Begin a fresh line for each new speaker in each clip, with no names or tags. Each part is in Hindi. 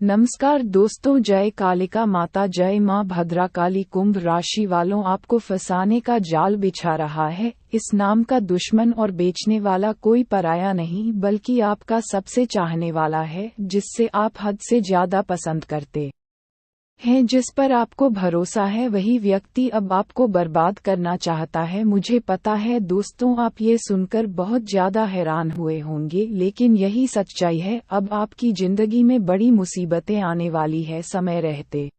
नमस्कार दोस्तों, जय कालिका माता, जय मां भद्रकाली। कुंभ राशि वालों, आपको फंसाने का जाल बिछा रहा है इस नाम का दुश्मन और बेचने वाला कोई पराया नहीं बल्कि आपका सबसे चाहने वाला है, जिससे आप हद से ज्यादा पसंद करते हैं, जिस पर आपको भरोसा है। वही व्यक्ति अब आपको बर्बाद करना चाहता है। मुझे पता है दोस्तों, आप ये सुनकर बहुत ज्यादा हैरान हुए होंगे, लेकिन यही सच्चाई है। अब आपकी जिंदगी में बड़ी मुसीबतें आने वाली है। समय रहते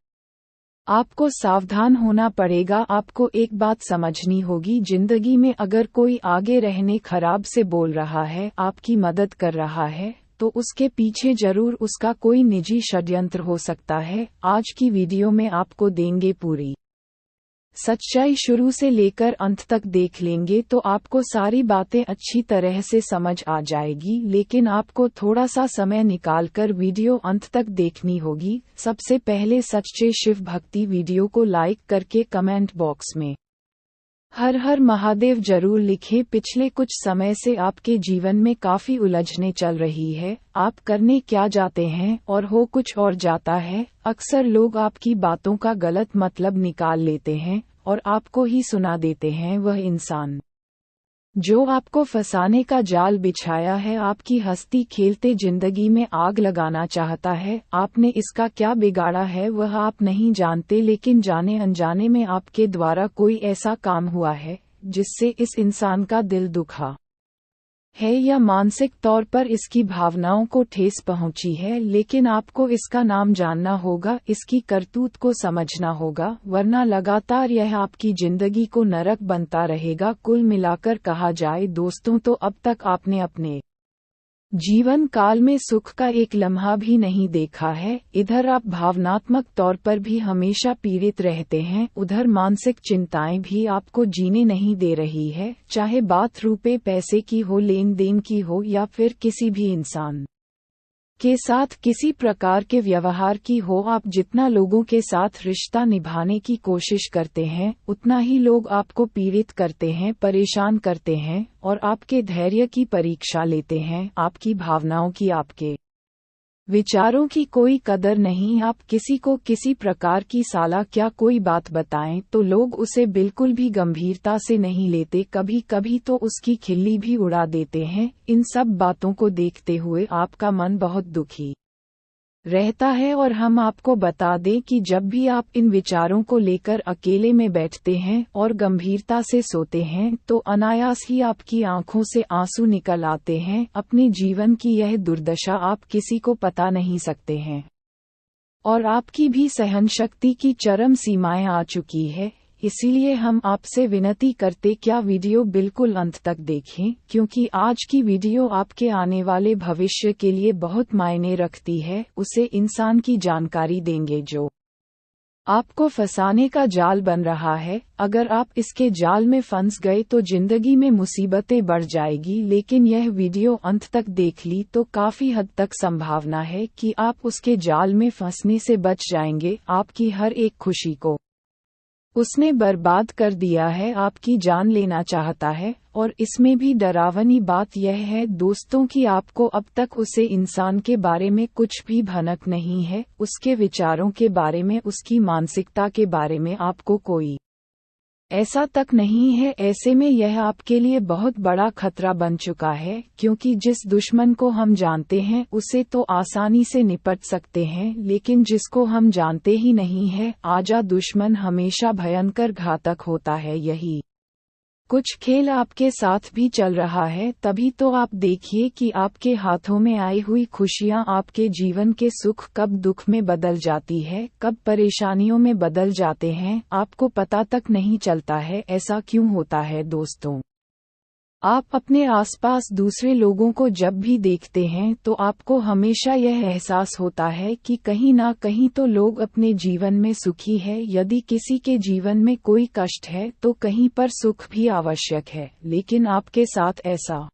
आपको सावधान होना पड़ेगा। आपको एक बात समझनी होगी, जिंदगी में अगर कोई आगे रहने खराब से बोल रहा है, आपकी मदद कर रहा है, तो उसके पीछे जरूर उसका कोई निजी षड्यंत्र हो सकता है। आज की वीडियो में आपको देंगे पूरी सच्चाई। शुरू से लेकर अंत तक देख लेंगे तो आपको सारी बातें अच्छी तरह से समझ आ जाएगी, लेकिन आपको थोड़ा सा समय निकालकर वीडियो अंत तक देखनी होगी। सबसे पहले सच्चे शिव भक्ति वीडियो को लाइक करके कमेंट बॉक्स में हर हर महादेव जरूर लिखें। पिछले कुछ समय से आपके जीवन में काफी उलझने चल रही है। आप करने क्या जाते हैं और हो कुछ और जाता है। अक्सर लोग आपकी बातों का गलत मतलब निकाल लेते हैं और आपको ही सुना देते हैं। वह इंसान जो आपको फंसाने का जाल बिछाया है, आपकी हंसती खेलते जिंदगी में आग लगाना चाहता है। आपने इसका क्या बिगाड़ा है वह आप नहीं जानते, लेकिन जाने अनजाने में आपके द्वारा कोई ऐसा काम हुआ है जिससे इस इंसान का दिल दुखा है या मानसिक तौर पर इसकी भावनाओं को ठेस पहुंची है। लेकिन आपको इसका नाम जानना होगा, इसकी करतूत को समझना होगा, वरना लगातार यह आपकी जिंदगी को नरक बनता रहेगा। कुल मिलाकर कहा जाए दोस्तों, तो अब तक आपने अपने जीवन काल में सुख का एक लम्हा भी नहीं देखा है। इधर आप भावनात्मक तौर पर भी हमेशा पीड़ित रहते हैं, उधर मानसिक चिंताएं भी आपको जीने नहीं दे रही है। चाहे बात रुपए पैसे की हो, लेन देन की हो, या फिर किसी भी इंसान के साथ किसी प्रकार के व्यवहार की हो। आप जितना लोगों के साथ रिश्ता निभाने की कोशिश करते हैं, उतना ही लोग आपको पीड़ित करते हैं, परेशान करते हैं और आपके धैर्य की परीक्षा लेते हैं। आपकी भावनाओं की, आपके विचारों की कोई कदर नहीं। आप किसी को किसी प्रकार की साला क्या कोई बात बताएं तो लोग उसे बिल्कुल भी गंभीरता से नहीं लेते, कभी कभी तो उसकी खिल्ली भी उड़ा देते हैं। इन सब बातों को देखते हुए आपका मन बहुत दुखी रहता है और हम आपको बता दें कि जब भी आप इन विचारों को लेकर अकेले में बैठते हैं और गंभीरता से सोते हैं, तो अनायास ही आपकी आंखों से आंसू निकल आते हैं। अपने जीवन की यह दुर्दशा आप किसी को बता नहीं सकते हैं और आपकी भी सहन शक्ति की चरम सीमाएं आ चुकी है। इसीलिए हम आपसे विनती करते, क्या वीडियो बिल्कुल अंत तक देखें, क्योंकि आज की वीडियो आपके आने वाले भविष्य के लिए बहुत मायने रखती है। उसे इंसान की जानकारी देंगे जो आपको फंसाने का जाल बन रहा है। अगर आप इसके जाल में फंस गए तो जिंदगी में मुसीबतें बढ़ जाएगी, लेकिन यह वीडियो अंत तक देख ली तो काफी हद तक संभावना है कि आप उसके जाल में फंसने से बच जाएंगे। आपकी हर एक खुशी को उसने बर्बाद कर दिया है, आपकी जान लेना चाहता है। और इसमें भी डरावनी बात यह है दोस्तों कि आपको अब तक उसे इंसान के बारे में कुछ भी भनक नहीं है, उसके विचारों के बारे में, उसकी मानसिकता के बारे में आपको कोई ऐसा तक नहीं है। ऐसे में यह आपके लिए बहुत बड़ा खतरा बन चुका है, क्योंकि जिस दुश्मन को हम जानते हैं उसे तो आसानी से निपट सकते हैं, लेकिन जिसको हम जानते ही नहीं है, आजा दुश्मन हमेशा भयंकर घातक होता है। यही कुछ खेल आपके साथ भी चल रहा है। तभी तो आप देखिए कि आपके हाथों में आई हुई खुशियां आपके जीवन के सुख कब दुख में बदल जाती है, कब परेशानियों में बदल जाते हैं, आपको पता तक नहीं चलता है। ऐसा क्यों होता है दोस्तों? आप अपने आसपास दूसरे लोगों को जब भी देखते हैं तो आपको हमेशा यह एहसास होता है कि कहीं ना कहीं तो लोग अपने जीवन में सुखी है। यदि किसी के जीवन में कोई कष्ट है तो कहीं पर सुख भी आवश्यक है, लेकिन आपके साथ ऐसा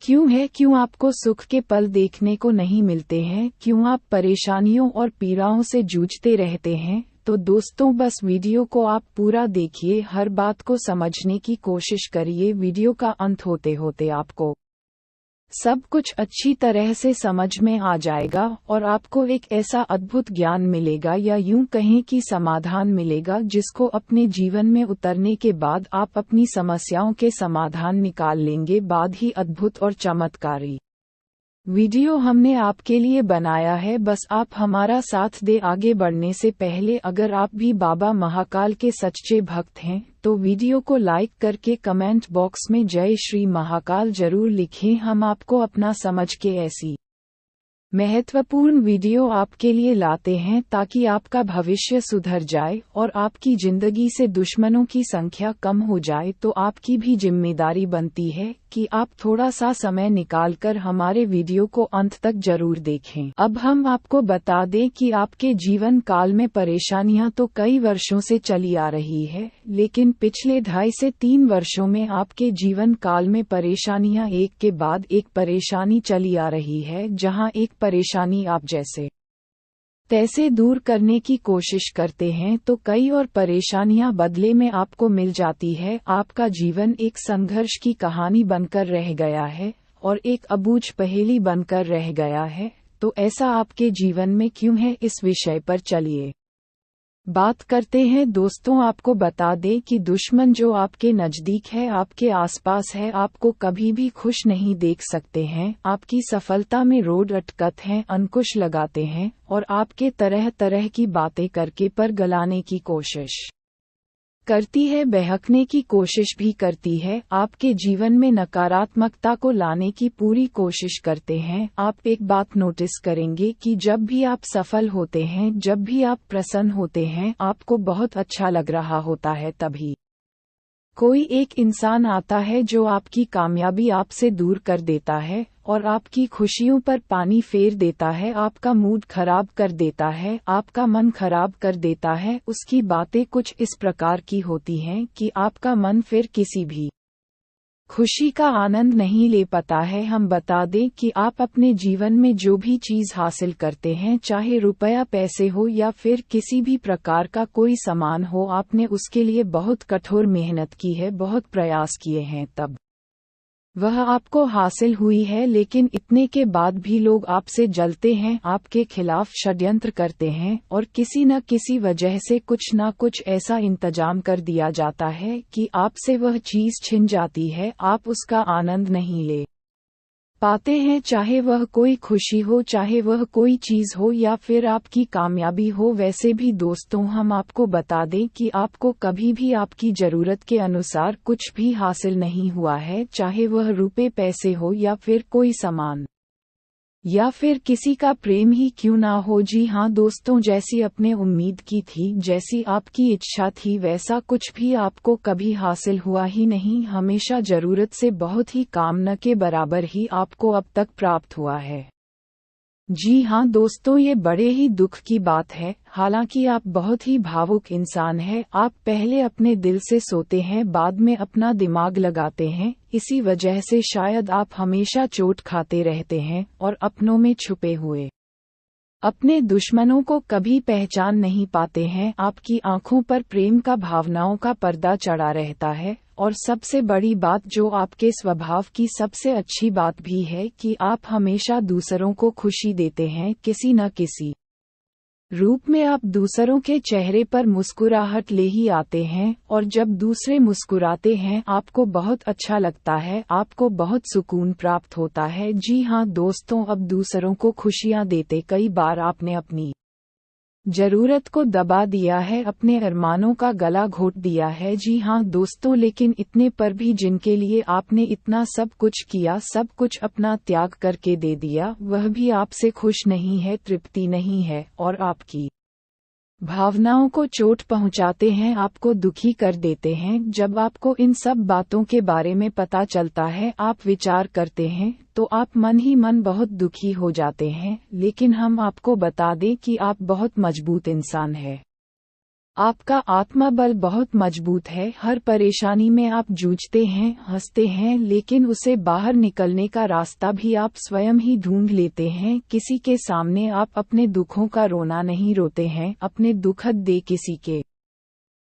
क्यों है? क्यों आपको सुख के पल देखने को नहीं मिलते हैं? क्यों आप परेशानियों और पीड़ाओं से जूझते रहते हैं? तो दोस्तों, बस वीडियो को आप पूरा देखिए, हर बात को समझने की कोशिश करिए। वीडियो का अंत होते होते आपको सब कुछ अच्छी तरह से समझ में आ जाएगा और आपको एक ऐसा अद्भुत ज्ञान मिलेगा या यूं कहें कि समाधान मिलेगा जिसको अपने जीवन में उतरने के बाद आप अपनी समस्याओं के समाधान निकाल लेंगे। बाद ही अद्भुत और चमत्कारी वीडियो हमने आपके लिए बनाया है, बस आप हमारा साथ दे। आगे बढ़ने से पहले अगर आप भी बाबा महाकाल के सच्चे भक्त हैं तो वीडियो को लाइक करके कमेंट बॉक्स में जय श्री महाकाल जरूर लिखें। हम आपको अपना समझ के ऐसी महत्वपूर्ण वीडियो आपके लिए लाते हैं ताकि आपका भविष्य सुधर जाए और आपकी जिंदगी से दुश्मनों की संख्या कम हो जाए। तो आपकी भी जिम्मेदारी बनती है कि आप थोड़ा सा समय निकालकर हमारे वीडियो को अंत तक जरूर देखें। अब हम आपको बता दें कि आपके जीवन काल में परेशानियां तो कई वर्षों से चली आ रही है, लेकिन पिछले 2.5 से 3 वर्षों में आपके जीवन काल में परेशानियां एक के बाद एक परेशानी चली आ रही है, जहां एक परेशानी आप जैसे तैसे दूर करने की कोशिश करते हैं तो कई और परेशानियां बदले में आपको मिल जाती है। आपका जीवन एक संघर्ष की कहानी बनकर रह गया है और एक अबूझ पहेली बनकर रह गया है। तो ऐसा आपके जीवन में क्यों है, इस विषय पर चलिए बात करते हैं। दोस्तों, आपको बता दें कि दुश्मन जो आपके नज़दीक है, आपके आसपास है, आपको कभी भी खुश नहीं देख सकते हैं। आपकी सफलता में रोड अटकत हैं, अंकुश लगाते हैं और आपके तरह तरह की बातें करके पर गलाने की कोशिश करती है, बहकने की कोशिश भी करती है, आपके जीवन में नकारात्मकता को लाने की पूरी कोशिश करते हैं। आप एक बात नोटिस करेंगे कि जब भी आप सफल होते हैं, जब भी आप प्रसन्न होते हैं, आपको बहुत अच्छा लग रहा होता है, तभी कोई एक इंसान आता है जो आपकी कामयाबी आपसे दूर कर देता है और आपकी खुशियों पर पानी फेर देता है, आपका मूड खराब कर देता है, आपका मन खराब कर देता है। उसकी बातें कुछ इस प्रकार की होती हैं कि आपका मन फिर किसी भी खुशी का आनंद नहीं ले पाता है। हम बता दें कि आप अपने जीवन में जो भी चीज़ हासिल करते हैं, चाहे रुपया पैसे हो या फिर किसी भी प्रकार का कोई सामान हो, आपने उसके लिए बहुत कठोर मेहनत की है, बहुत प्रयास किए हैं, तब वह आपको हासिल हुई है। लेकिन इतने के बाद भी लोग आपसे जलते हैं, आपके खिलाफ षड्यंत्र करते हैं और किसी न किसी वजह से कुछ न कुछ ऐसा इंतजाम कर दिया जाता है कि आपसे वह चीज़ छिन जाती है, आप उसका आनंद नहीं ले पाते हैं। चाहे वह कोई खुशी हो, चाहे वह कोई चीज़ हो या फिर आपकी कामयाबी हो। वैसे भी दोस्तों, हम आपको बता दें कि आपको कभी भी आपकी ज़रूरत के अनुसार कुछ भी हासिल नहीं हुआ है, चाहे वह रुपए पैसे हो या फिर कोई सामान या फिर किसी का प्रेम ही क्यों ना हो। जी हाँ दोस्तों, जैसी आपने उम्मीद की थी, जैसी आपकी इच्छा थी, वैसा कुछ भी आपको कभी हासिल हुआ ही नहीं। हमेशा ज़रूरत से बहुत ही काम न के बराबर ही आपको अब तक प्राप्त हुआ है। जी हाँ दोस्तों, ये बड़े ही दुख की बात है। हालांकि आप बहुत ही भावुक इंसान हैं, आप पहले अपने दिल से सोते हैं, बाद में अपना दिमाग लगाते हैं। इसी वजह से शायद आप हमेशा चोट खाते रहते हैं और अपनों में छुपे हुए अपने दुश्मनों को कभी पहचान नहीं पाते हैं। आपकी आंखों पर प्रेम का, भावनाओं का पर्दा चढ़ा रहता है और सबसे बड़ी बात, जो आपके स्वभाव की सबसे अच्छी बात भी है, कि आप हमेशा दूसरों को खुशी देते हैं, किसी न किसी रूप में आप दूसरों के चेहरे पर मुस्कुराहट ले ही आते हैं और जब दूसरे मुस्कुराते हैं आपको बहुत अच्छा लगता है, आपको बहुत सुकून प्राप्त होता है। जी हाँ दोस्तों, अब दूसरों को खुशियाँ देते कई बार आपने अपनी जरूरत को दबा दिया है, अपने अरमानों का गला घोट दिया है। जी हाँ दोस्तों, लेकिन इतने पर भी जिनके लिए आपने इतना सब कुछ किया, सब कुछ अपना त्याग करके दे दिया, वह भी आपसे खुश नहीं है, तृप्ति नहीं है और आपकी भावनाओं को चोट पहुंचाते हैं, आपको दुखी कर देते हैं। जब आपको इन सब बातों के बारे में पता चलता है, आप विचार करते हैं, तो आप मन ही मन बहुत दुखी हो जाते हैं। लेकिन हम आपको बता दें कि आप बहुत मजबूत इंसान हैं। आपका आत्मबल बहुत मजबूत है। हर परेशानी में आप जूझते हैं, हंसते हैं, लेकिन उसे बाहर निकलने का रास्ता भी आप स्वयं ही ढूंढ लेते हैं। किसी के सामने आप अपने दुखों का रोना नहीं रोते हैं, अपने दुखद दे किसी के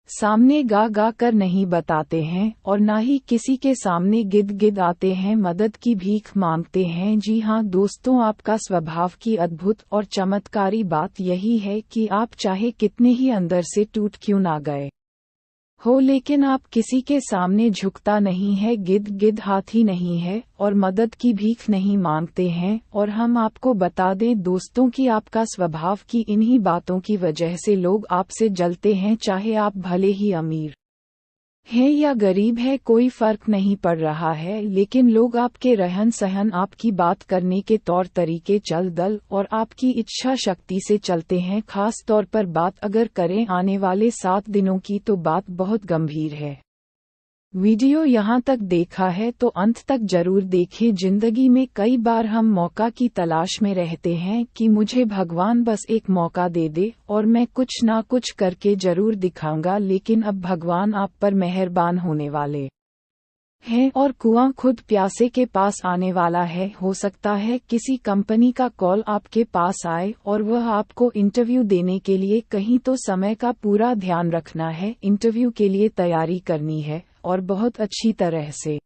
सामने गा गा कर नहीं बताते हैं और ना ही किसी के सामने गिद गिद आते हैं, मदद की भीख मांगते हैं। जी हाँ दोस्तों, आपका स्वभाव की अद्भुत और चमत्कारी बात यही है कि आप चाहे कितने ही अंदर से टूट क्यों ना गए हो, लेकिन आप किसी के सामने झुकता नहीं है, गिद गिद हाथी नहीं है और मदद की भीख नहीं मांगते हैं। और हम आपको बता दें दोस्तों कि आपका स्वभाव की इन्हीं बातों की वजह से लोग आपसे जलते हैं, चाहे आप भले ही अमीर हैं या गरीब है, कोई फर्क नहीं पड़ रहा है, लेकिन लोग आपके रहन सहन, आपकी बात करने के तौर तरीके, चल दल और आपकी इच्छा शक्ति से चलते हैं। खास तौर पर बात अगर करें आने वाले 7 दिनों की तो बात बहुत गंभीर है। वीडियो यहाँ तक देखा है तो अंत तक जरूर देखें। जिंदगी में कई बार हम मौका की तलाश में रहते हैं कि मुझे भगवान बस एक मौका दे दे और मैं कुछ ना कुछ करके जरूर दिखाऊंगा, लेकिन अब भगवान आप पर मेहरबान होने वाले हैं और कुआं खुद प्यासे के पास आने वाला है। हो सकता है किसी कंपनी का कॉल आपके पास आए और वह आपको इंटरव्यू देने के लिए कहीं, तो समय का पूरा ध्यान रखना है, इंटरव्यू के लिए तैयारी करनी है और बहुत अच्छी तरह से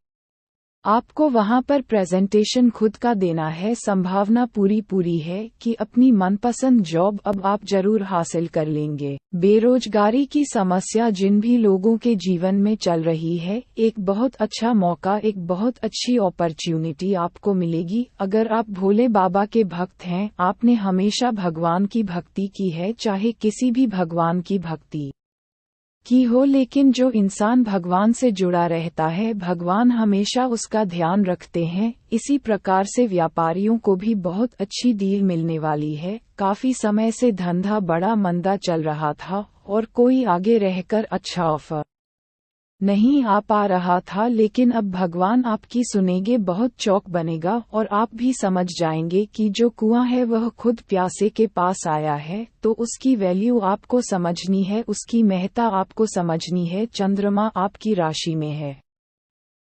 आपको वहां पर प्रेजेंटेशन खुद का देना है। संभावना पूरी है कि अपनी मनपसंद जॉब अब आप जरूर हासिल कर लेंगे। बेरोजगारी की समस्या जिन भी लोगों के जीवन में चल रही है, एक बहुत अच्छा मौका, एक बहुत अच्छी अपॉर्चुनिटी आपको मिलेगी। अगर आप भोले बाबा के भक्त हैं, आपने हमेशा भगवान की भक्ति की है, चाहे किसी भी भगवान की भक्ति की हो, लेकिन जो इंसान भगवान से जुड़ा रहता है, भगवान हमेशा उसका ध्यान रखते हैं। इसी प्रकार से व्यापारियों को भी बहुत अच्छी डील मिलने वाली है। काफी समय से धंधा बड़ा मंदा चल रहा था और कोई आगे रहकर अच्छा ऑफर नहीं आ पा रहा था, लेकिन अब भगवान आपकी सुनेंगे, बहुत चौक बनेगा और आप भी समझ जाएंगे कि जो कुआं है वह खुद प्यासे के पास आया है, तो उसकी वैल्यू आपको समझनी है, उसकी महत्ता आपको समझनी है। चंद्रमा आपकी राशि में है,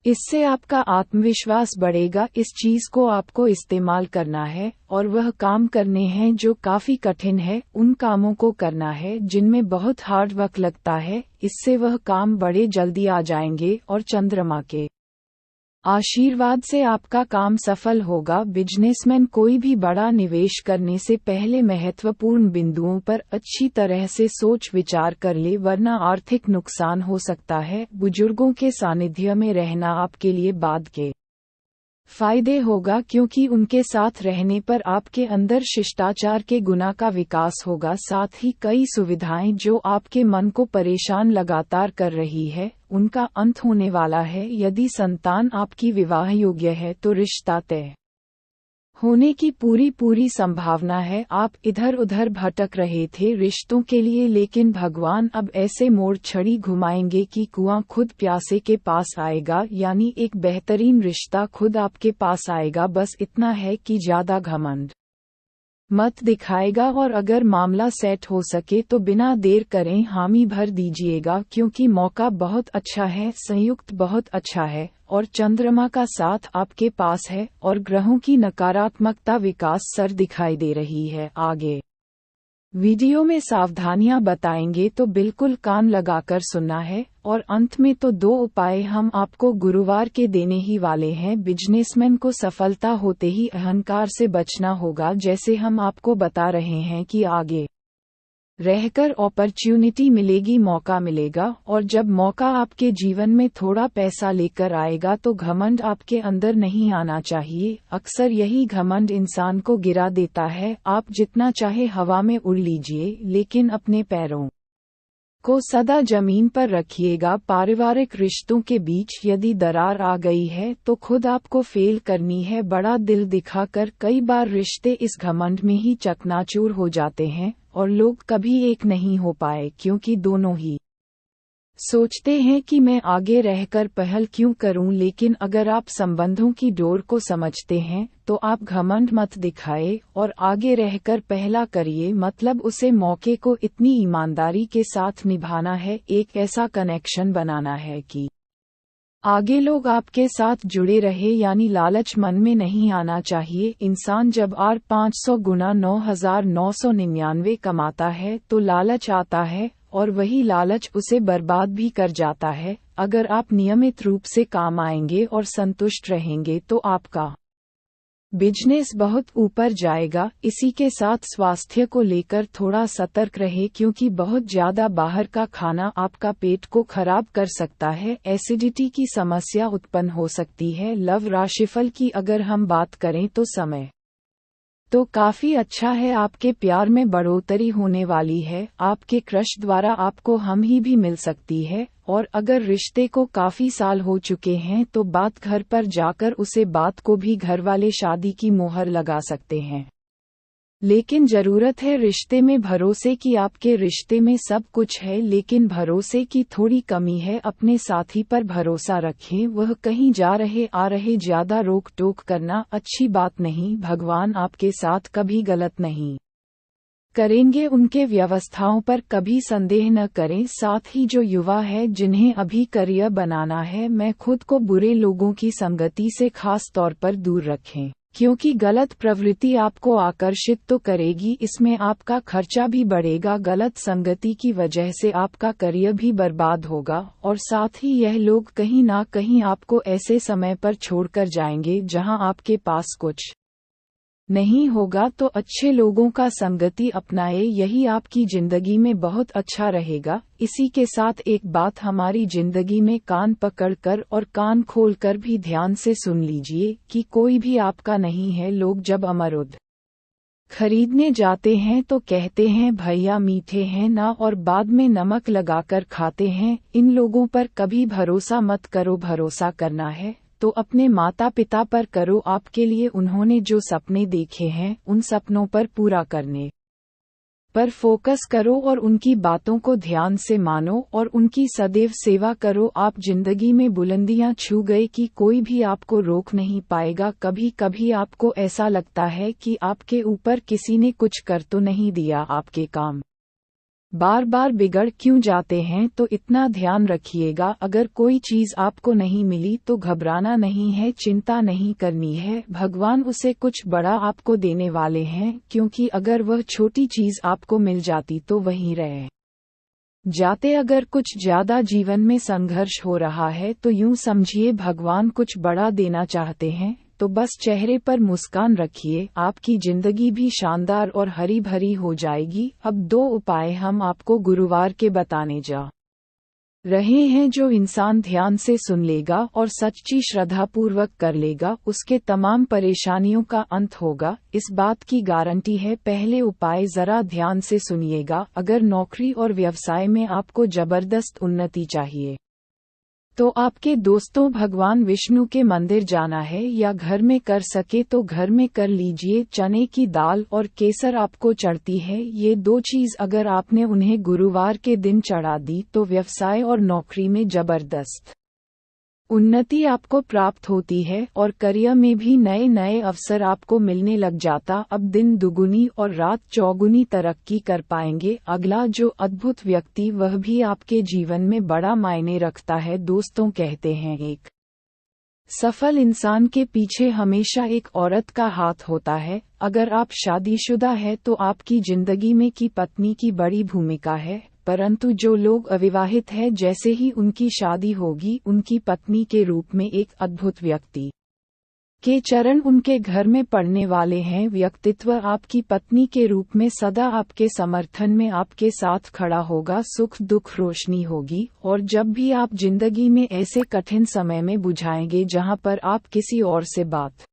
इससे आपका आत्मविश्वास बढ़ेगा। इस चीज को आपको इस्तेमाल करना है और वह काम करने हैं जो काफी कठिन है, उन कामों को करना है जिनमें बहुत हार्ड वर्क लगता है, इससे वह काम बड़े जल्दी आ जाएंगे और चंद्रमा के आशीर्वाद से आपका काम सफल होगा। बिजनेसमैन कोई भी बड़ा निवेश करने से पहले महत्वपूर्ण बिंदुओं पर अच्छी तरह से सोच विचार कर ले, वरना आर्थिक नुकसान हो सकता है। बुजुर्गों के सानिध्य में रहना आपके लिए बाद के फायदे होगा, क्योंकि उनके साथ रहने पर आपके अंदर शिष्टाचार के गुना का विकास होगा। साथ ही कई सुविधाएं जो आपके मन को परेशान लगातार कर रही है, उनका अंत होने वाला है। यदि संतान आपकी विवाह योग्य है तो रिश्ता तय होने की पूरी संभावना है। आप इधर उधर भटक रहे थे रिश्तों के लिए, लेकिन भगवान अब ऐसे मोड़ छड़ी घुमाएंगे कि कुआं खुद प्यासे के पास आएगा, यानी एक बेहतरीन रिश्ता खुद आपके पास आएगा। बस इतना है कि ज्यादा घमंड मत दिखाएगा और अगर मामला सेट हो सके तो बिना देर करें हामी भर दीजिएगा, क्योंकि मौका बहुत अच्छा है, संयुक्त बहुत अच्छा है और चंद्रमा का साथ आपके पास है और ग्रहों की नकारात्मकता विकास सर दिखाई दे रही है। आगे वीडियो में सावधानियां बताएंगे तो बिल्कुल कान लगाकर सुनना है। और अंत में तो 2 उपाय हम आपको गुरुवार के देने ही वाले हैं। बिजनेसमैन को सफलता होते ही अहंकार से बचना होगा, जैसे हम आपको बता रहे हैं कि आगे रहकर अपॉर्चुनिटी मिलेगी, मौका मिलेगा, और जब मौका आपके जीवन में थोड़ा पैसा लेकर आएगा तो घमंड आपके अंदर नहीं आना चाहिए। अक्सर यही घमंड इंसान को गिरा देता है। आप जितना चाहे हवा में उड़ लीजिए, लेकिन अपने पैरों को सदा जमीन पर रखिएगा। पारिवारिक रिश्तों के बीच यदि दरार आ गई है तो खुद आपको फेल करनी है, बड़ा दिल दिखाकर। कई बार रिश्ते इस घमंड में ही चकनाचूर हो जाते हैं और लोग कभी एक नहीं हो पाए, क्योंकि दोनों ही सोचते हैं कि मैं आगे रहकर पहल क्यों करूं। लेकिन अगर आप संबंधों की डोर को समझते हैं तो आप घमंड मत दिखाए और आगे रहकर पहला करिए, मतलब उसे मौके को इतनी ईमानदारी के साथ निभाना है, एक ऐसा कनेक्शन बनाना है कि आगे लोग आपके साथ जुड़े रहे, यानी लालच मन में नहीं आना चाहिए। इंसान जब 500 गुना 9,999 कमाता है तो लालच आता है और वही लालच उसे बर्बाद भी कर जाता है। अगर आप नियमित रूप से काम आएंगे और संतुष्ट रहेंगे तो आपका बिजनेस बहुत ऊपर जाएगा। इसी के साथ स्वास्थ्य को लेकर थोड़ा सतर्क रहे, क्योंकि बहुत ज्यादा बाहर का खाना आपका पेट को खराब कर सकता है। एसिडिटी की समस्या उत्पन्न हो सकती है। लव राशिफल की अगर हम बात करें तो समय तो काफी अच्छा है। आपके प्यार में बढ़ोतरी होने वाली है। आपके क्रश द्वारा आपको हम ही भी मिल सकती है। और अगर रिश्ते को काफी साल हो चुके हैं तो बात घर पर जाकर उसे बात को भी घर वाले शादी की मोहर लगा सकते हैं। लेकिन जरूरत है रिश्ते में भरोसे की। आपके रिश्ते में सब कुछ है, लेकिन भरोसे की थोड़ी कमी है। अपने साथी पर भरोसा रखें। वह कहीं जा रहे आ रहे ज्यादा रोक टोक करना अच्छी बात नहीं। भगवान आपके साथ कभी गलत नहीं करेंगे। उनके व्यवस्थाओं पर कभी संदेह न करें। साथ ही जो युवा है जिन्हें अभी करियर बनाना है, मैं खुद को बुरे लोगों की संगति से खास तौर पर दूर रखें, क्योंकि गलत प्रवृत्ति आपको आकर्षित तो करेगी, इसमें आपका खर्चा भी बढ़ेगा। गलत संगति की वजह से आपका करियर भी बर्बाद होगा और साथ ही यह लोग कहीं ना कहीं आपको ऐसे समय पर छोड़कर जाएंगे जहां आपके पास कुछ नहीं होगा। तो अच्छे लोगों का संगति अपनाए, यही आपकी जिंदगी में बहुत अच्छा रहेगा। इसी के साथ एक बात हमारी जिंदगी में कान पकड़कर और कान खोलकर भी ध्यान से सुन लीजिए कि कोई भी आपका नहीं है। लोग जब अमरूद खरीदने जाते हैं तो कहते हैं भैया मीठे हैं ना, और बाद में नमक लगाकर खाते हैं। इन लोगों पर कभी भरोसा मत करो। भरोसा करना है तो अपने माता पिता पर करो। आपके लिए उन्होंने जो सपने देखे हैं उन सपनों पर पूरा करने पर फोकस करो और उनकी बातों को ध्यान से मानो और उनकी सदैव सेवा करो। आप जिंदगी में बुलंदियां छू गए कि कोई भी आपको रोक नहीं पाएगा। कभी कभी आपको ऐसा लगता है कि आपके ऊपर किसी ने कुछ कर तो नहीं दिया, आपके काम बार बार बिगड़ क्यों जाते हैं। तो इतना ध्यान रखिएगा, अगर कोई चीज आपको नहीं मिली तो घबराना नहीं है, चिंता नहीं करनी है। भगवान उसे कुछ बड़ा आपको देने वाले हैं, क्योंकि अगर वह छोटी चीज आपको मिल जाती तो वहीं रह जाते। अगर कुछ ज्यादा जीवन में संघर्ष हो रहा है तो यूं समझिए भगवान कुछ बड़ा देना चाहते हैं, तो बस चेहरे पर मुस्कान रखिए। आपकी जिंदगी भी शानदार और हरी भरी हो जाएगी। अब 2 उपाय हम आपको गुरुवार के बताने जा रहे हैं। जो इंसान ध्यान से सुन लेगा और सच्ची श्रद्धापूर्वक कर लेगा, उसके तमाम परेशानियों का अंत होगा, इस बात की गारंटी है। पहले उपाय जरा ध्यान से सुनिएगा। अगर नौकरी और व्यवसाय में आपको जबरदस्त उन्नति चाहिए तो आपके दोस्तों भगवान विष्णु के मंदिर जाना है, या घर में कर सके तो घर में कर लीजिए। चने की दाल और केसर आपको चढ़ती है, ये 2 चीज अगर आपने उन्हें गुरुवार के दिन चढ़ा दी तो व्यवसाय और नौकरी में जबरदस्त उन्नति आपको प्राप्त होती है और करियर में भी नए नए अवसर आपको मिलने लग जाता। अब दिन दुगुनी और रात चौगुनी तरक्की कर पाएंगे। अगला जो अद्भुत व्यक्ति, वह भी आपके जीवन में बड़ा मायने रखता है। दोस्तों कहते हैं एक सफल इंसान के पीछे हमेशा एक औरत का हाथ होता है। अगर आप शादीशुदा है तो आपकी जिंदगी में की पत्नी की बड़ी भूमिका है, परंतु जो लोग अविवाहित हैं, जैसे ही उनकी शादी होगी उनकी पत्नी के रूप में एक अद्भुत व्यक्ति के चरण उनके घर में पड़ने वाले हैं। व्यक्तित्व आपकी पत्नी के रूप में सदा आपके समर्थन में आपके साथ खड़ा होगा। सुख दुख रोशनी होगी, और जब भी आप जिंदगी में ऐसे कठिन समय में बुझाएंगे जहां पर आप किसी और से बात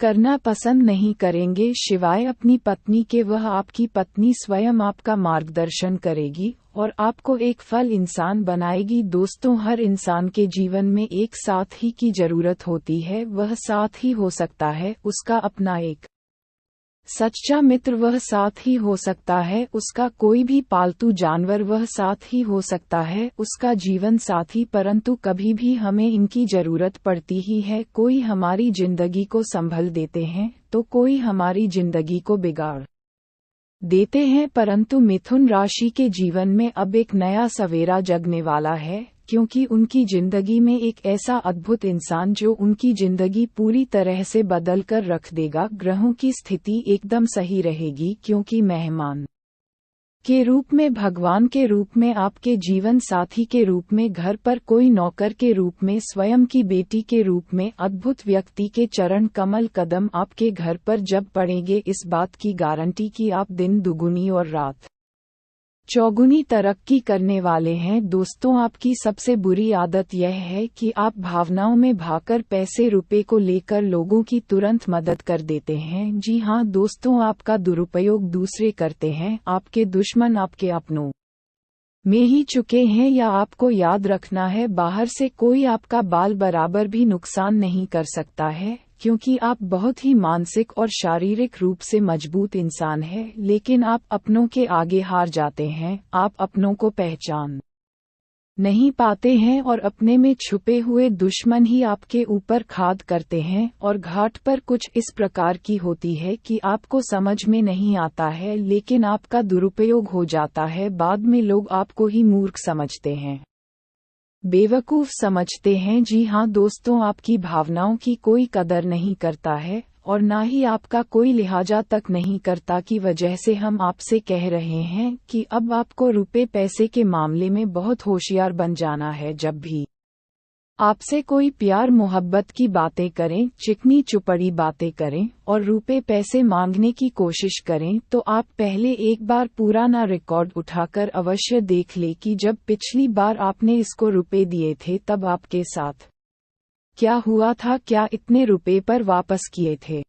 करना पसंद नहीं करेंगे शिवाय अपनी पत्नी के, वह आपकी पत्नी स्वयं आपका मार्गदर्शन करेगी और आपको एक फल इंसान बनाएगी। दोस्तों, हर इंसान के जीवन में एक साथी की जरूरत होती है। वह साथ ही हो सकता है उसका अपना एक सच्चा मित्र, वह साथ ही हो सकता है उसका कोई भी पालतू जानवर, वह साथ ही हो सकता है उसका जीवन साथी, परंतु कभी भी हमें इनकी जरूरत पड़ती ही है। कोई हमारी जिंदगी को संभल देते हैं तो कोई हमारी जिंदगी को बिगाड़ देते हैं। परंतु मिथुन राशि के जीवन में अब एक नया सवेरा जगने वाला है, क्योंकि उनकी जिंदगी में एक ऐसा अद्भुत इंसान जो उनकी जिंदगी पूरी तरह से बदल कर रख देगा। ग्रहों की स्थिति एकदम सही रहेगी, क्योंकि मेहमान के रूप में, भगवान के रूप में, आपके जीवन साथी के रूप में, घर पर कोई नौकर के रूप में, स्वयं की बेटी के रूप में, अद्भुत व्यक्ति के चरण कमल कदम आपके घर पर जब पड़ेंगे, इस बात की गारंटी कि आप दिन दुगुनी और रात चौगुनी तरक्की करने वाले हैं। दोस्तों, आपकी सबसे बुरी आदत यह है कि आप भावनाओं में भागकर पैसे रुपए को लेकर लोगों की तुरंत मदद कर देते हैं। जी हाँ दोस्तों, आपका दुरुपयोग दूसरे करते हैं। आपके दुश्मन आपके अपनों में ही चुके हैं, या आपको याद रखना है, बाहर से कोई आपका बाल बराबर भी नुकसान नहीं कर सकता है, क्योंकि आप बहुत ही मानसिक और शारीरिक रूप से मजबूत इंसान हैं। लेकिन आप अपनों के आगे हार जाते हैं। आप अपनों को पहचान नहीं पाते हैं और अपने में छुपे हुए दुश्मन ही आपके ऊपर खाद करते हैं। और घाट पर कुछ इस प्रकार की होती है कि आपको समझ में नहीं आता है, लेकिन आपका दुरुपयोग हो जाता है। बाद में लोग आपको ही मूर्ख समझते हैं, बेवकूफ समझते हैं। जी हाँ दोस्तों, आपकी भावनाओं की कोई कदर नहीं करता है और ना ही आपका कोई लिहाजा तक नहीं करता, की वजह से हम आपसे कह रहे हैं कि अब आपको रुपए पैसे के मामले में बहुत होशियार बन जाना है। जब भी आपसे कोई प्यार मोहब्बत की बातें करें, चिकनी चुपड़ी बातें करें और रुपए पैसे मांगने की कोशिश करें, तो आप पहले एक बार पुराना रिकॉर्ड उठाकर अवश्य देख ले कि जब पिछली बार आपने इसको रुपए दिए थे तब आपके साथ क्या हुआ था, क्या इतने रुपए पर वापस किए थे।